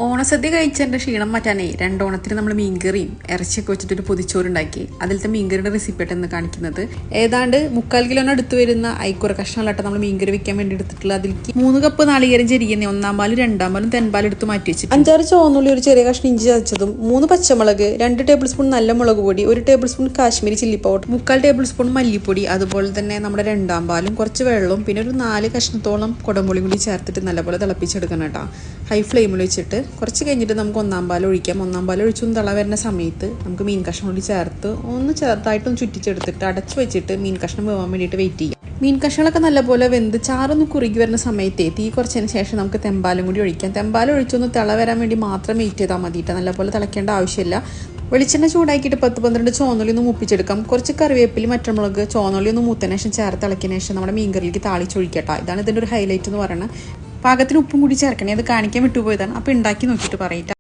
ഓണസദ്യ കഴിച്ചതിൻ്റെ ക്ഷീണം മാറ്റാനേ രണ്ടോണത്തിന് നമ്മൾ മീൻകറിയും ഇറച്ചിയൊക്കെ വെച്ചിട്ടൊരു പൊതിച്ചോറുണ്ടാക്കി. അതിലത്തെ മീൻകറിയുടെ റെസിപ്പിയായിട്ട് എന്ന് കാണിക്കുന്നത് ഏതാണ്ട് 3/4 കിലോന് അടുത്ത് വരുന്ന ഐക്കുറ കഷ്ണങ്ങളായിട്ട് നമ്മൾ മീൻകറി വെക്കാൻ വേണ്ടി എടുത്തിട്ടുള്ള അതിലേക്ക് 3 കപ്പ് നാളികേരം ചെരിയുന്ന 1-ാം പാലും 2-ാം പാലും തെൻപാലും എടുത്ത് മാറ്റി വെച്ചിട്ട് 5-6 ചുവന്നുള്ളി, ഒരു ചെറിയ കഷ്ണം ഇഞ്ചി ചതച്ചതും, 3 പച്ചമുളക്, 2 ടേബിൾ സ്പൂൺ നല്ല മുളക് പൊടി, 1 table spoon Kashmiri chilli powder, 3/4 table spoon മല്ലിപ്പൊടി, അതുപോലെ തന്നെ നമ്മുടെ 2-ാം പാലും കുറച്ച് വെള്ളവും പിന്നെ ഒരു 4 കഷ്ണത്തോളം കുടംപുളി കൂടി ചേർത്തിട്ട് നല്ലപോലെ തിളപ്പിച്ചെടുക്കണം കേട്ടോ. ഹൈ ഫ്ലെയിമിൽ വെച്ചിട്ട് കുറച്ച് കഴിഞ്ഞിട്ട് നമുക്ക് 1-ാം പാൽ ഒഴിക്കാം. 1-ാം പാൽ ഒഴിച്ചൊന്ന് തിള വരുന്ന സമയത്ത് നമുക്ക് മീൻ കഷ്ണം കൂടി ചേർത്ത് ഒന്ന് ചെറുതായിട്ടൊന്ന് ചുറ്റിച്ചെടുത്തിട്ട് അടച്ച് വെച്ചിട്ട് മീൻ കഷ്ണം വേവാൻ വേണ്ടിയിട്ട് വെയിറ്റ് ചെയ്യാം. മീൻ കഷ്ണങ്ങളൊക്കെ നല്ലപോലെ വെന്ത് ചാറൊന്ന് കുറുകി വരുന്ന സമയത്ത് തീ കുറച്ചതിന് ശേഷം നമുക്ക് തെമ്പാലും കൂടി ഒഴിക്കാം. തെമ്പാലും ഒഴിച്ചൊന്ന് തിള വരാൻ വേണ്ടി മാത്രം വെയിറ്റ് ചെയ്താൽ മതിയിട്ട്, നല്ലപോലെ തിളയ്ക്കേണ്ട ആവശ്യമില്ല. വെളിച്ചെണ്ണ ചൂടാക്കിയിട്ട് 10-12 ചുവന്നുള്ളി ഒന്ന് മൂപ്പിച്ചെടുക്കാം. കുറച്ച് കറിവേപ്പിലി, മറ്റമുളക്, ചുവന്നുള്ളി ഒന്ന് മൂത്തതിന് ശേഷം ചേർത്ത് ഇളക്കിയതിന് ശേഷം നമ്മുടെ മീൻകറിയിലേക്ക് താളിച്ചൊഴിക്കട്ടോ. ഇതാണ് ഇതിൻ്റെ ഒരു ഹൈലൈറ്റ് എന്ന് പറയുന്നത്. പാകത്തിന് ഉപ്പും കൂടി ചേർക്കണേ. അത് കാണിക്കാൻ വിട്ടുപോയതാണ്. അപ്പോൾ ഉണ്ടാക്കി നോക്കിയിട്ട് പറയട്ടെ.